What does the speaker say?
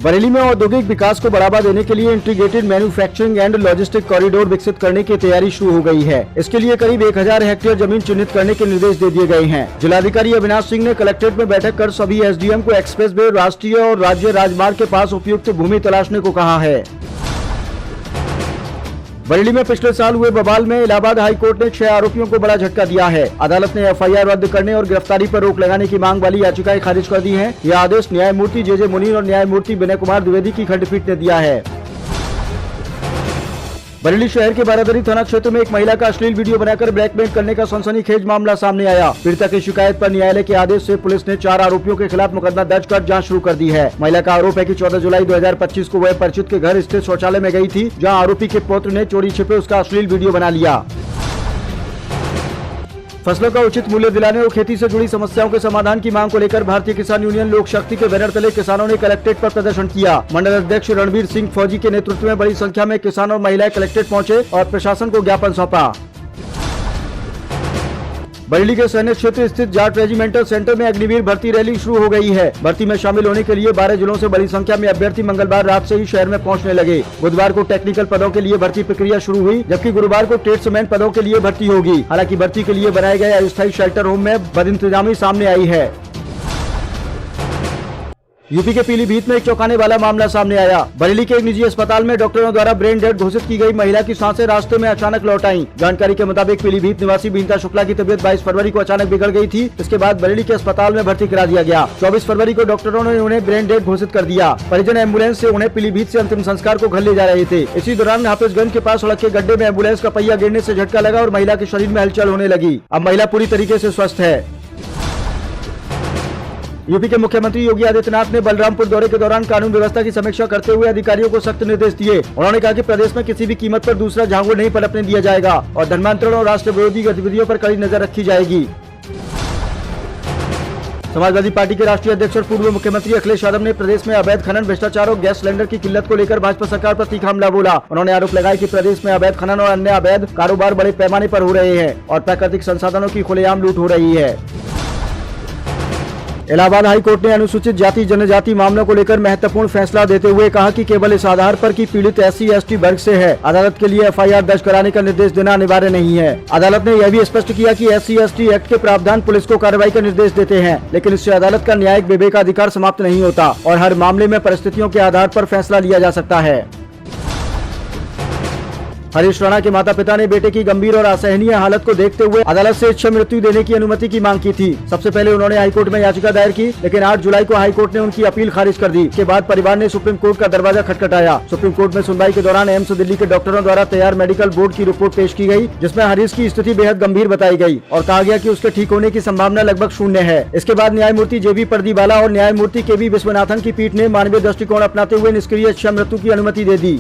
बरेली में औद्योगिक विकास को बढ़ावा देने के लिए integrated manufacturing and logistic corridor विकसित करने की तैयारी शुरू हो गई है। इसके लिए करीब 1000 हेक्टेयर जमीन चिन्हित करने के निर्देश दे दिए गए हैं। जिलाधिकारी अविनाश सिंह ने कलेक्ट्रेट में बैठक कर सभी एसडीएम को एक्सप्रेस वे, राष्ट्रीय और राज्य राजमार्ग के पास उपयुक्त भूमि तलाशने को कहा है। बरेली में पिछले साल हुए बवाल में इलाहाबाद हाई कोर्ट ने 6 आरोपियों को बड़ा झटका दिया है। अदालत ने एफआईआर रद्द करने और गिरफ्तारी पर रोक लगाने की मांग वाली याचिकाएं खारिज कर दी हैं। यह आदेश न्यायमूर्ति जे मुनीर और न्यायमूर्ति विनय कुमार द्विवेदी की खंडपीठ ने दिया है। बरेली शहर के बारादरी थाना क्षेत्र में एक महिला का अश्लील वीडियो बनाकर ब्लैकमेल करने का सनसनीखेज मामला सामने आया। पीड़िता की शिकायत पर न्यायालय के आदेश से पुलिस ने 4 आरोपियों के खिलाफ मुकदमा दर्ज कर जांच शुरू कर दी है। महिला का आरोप है कि 14 जुलाई 2025 को वह परिचित के घर स्थित शौचालय में गई थी, जहां आरोपी के पुत्र ने चोरी छिपे उसका अश्लील वीडियो बना लिया। फसलों का उचित मूल्य दिलाने और खेती से जुड़ी समस्याओं के समाधान की मांग को लेकर भारतीय किसान यूनियन लोक शक्ति के बैनर तले किसानों ने कलेक्ट्रेट पर प्रदर्शन किया। मंडल अध्यक्ष रणवीर सिंह फौजी के नेतृत्व में बड़ी संख्या में किसान और महिलाएं कलेक्ट्रेट पहुंचे और प्रशासन को ज्ञापन सौंपा। बरेली के सैनिक क्षेत्र स्थित जाट रेजिमेंटल सेंटर में अग्निवीर भर्ती रैली शुरू हो गई है। भर्ती में शामिल होने के लिए 12 जिलों से बड़ी संख्या में अभ्यर्थी मंगलवार रात से ही शहर में पहुंचने लगे। बुधवार को टेक्निकल पदों के लिए भर्ती प्रक्रिया शुरू हुई, जबकि गुरुवार को ट्रेड्समैन पदों के लिए भर्ती होगी। हालांकि भर्ती के लिए बनाए गए अस्थायी शेल्टर होम में बदइंतजामी सामने आई है। यूपी के पीलीभीत में एक चौंकाने वाला मामला सामने आया। बरेली के एक निजी अस्पताल में डॉक्टरों द्वारा ब्रेन डेड घोषित की गई महिला की सांसें रास्ते में अचानक लौट आईं। जानकारी के मुताबिक पीलीभीत निवासी बीनता शुक्ला की तबीयत 22 फरवरी को अचानक बिगड़ गई थी। इसके बाद बरेली के अस्पताल में भर्ती करा दिया गया। 24 फरवरी को डॉक्टरों ने उन्हें ब्रेन डेड घोषित कर दिया। परिजन एम्बुलेंस से उन्हें पीलीभीत से अंतिम संस्कार को घर ले जा रहे थे। इसी दौरान हाफिजगंज के पास सड़क के गड्ढे में एम्बुलेंस का पहिया गिरने से झटका लगा और महिला के शरीर में हलचल होने लगी। अब महिला पूरी तरीके से स्वस्थ है। यूपी के मुख्यमंत्री योगी आदित्यनाथ ने बलरामपुर दौरे के दौरान कानून व्यवस्था की समीक्षा करते हुए अधिकारियों को सख्त निर्देश दिए। उन्होंने कहा कि प्रदेश में किसी भी कीमत पर दूसरा झांगुर नहीं पनपने दिया जाएगा और धर्मांतरण और राष्ट्र विरोधी गतिविधियों पर कड़ी नजर रखी जाएगी। समाजवादी पार्टी के राष्ट्रीय अध्यक्ष और पूर्व मुख्यमंत्री अखिलेश यादव ने प्रदेश में अवैध खनन, भ्रष्टाचार और गैस सिलेंडर की किल्लत को लेकर भाजपा सरकार पर तीखा हमला बोला। उन्होंने आरोप लगाया कि प्रदेश में अवैध खनन और अन्य अवैध कारोबार बड़े पैमाने पर हो रहे हैं और प्राकृतिक संसाधनों की खुलेआम लूट हो रही है। इलाहाबाद हाई कोर्ट ने अनुसूचित जाति जनजाति मामलों को लेकर महत्वपूर्ण फैसला देते हुए कहा कि केवल इस आधार पर कि पीड़ित SC/ST वर्ग से है, अदालत के लिए FIR दर्ज कराने का निर्देश देना अनिवार्य नहीं है। अदालत ने यह भी स्पष्ट किया कि SC/ST एक्ट के प्रावधान पुलिस को कार्रवाई का निर्देश देते हैं, लेकिन इससे अदालत का न्यायिक विवेकाधिकार समाप्त नहीं होता और हर मामले में परिस्थितियों के आधार पर फैसला लिया जा सकता है। हरीश राणा के माता पिता ने बेटे की गंभीर और असहनीय हालत को देखते हुए अदालत से इच्छा मृत्यु देने की अनुमति की मांग की थी। सबसे पहले उन्होंने हाईकोर्ट में याचिका दायर की, लेकिन 8 जुलाई को हाईकोर्ट ने उनकी अपील खारिज कर दी। इसके बाद परिवार ने सुप्रीम कोर्ट का दरवाजा खटखटाया। सुप्रीम कोर्ट में सुनवाई के दौरान एम्स दिल्ली के डॉक्टरों द्वारा तैयार मेडिकल बोर्ड की रिपोर्ट पेश की गई, जिसमें हरीश की स्थिति बेहद गंभीर बताई गई और कहा गया कि उसके ठीक होने की संभावना लगभग 0 है। इसके बाद न्यायमूर्ति JB पर्दीवाला और न्यायमूर्ति KV विश्वनाथन की पीठ ने मानवीय दृष्टिकोण अपनाते हुए निष्क्रिय इच्छा मृत्यु की अनुमति दे दी।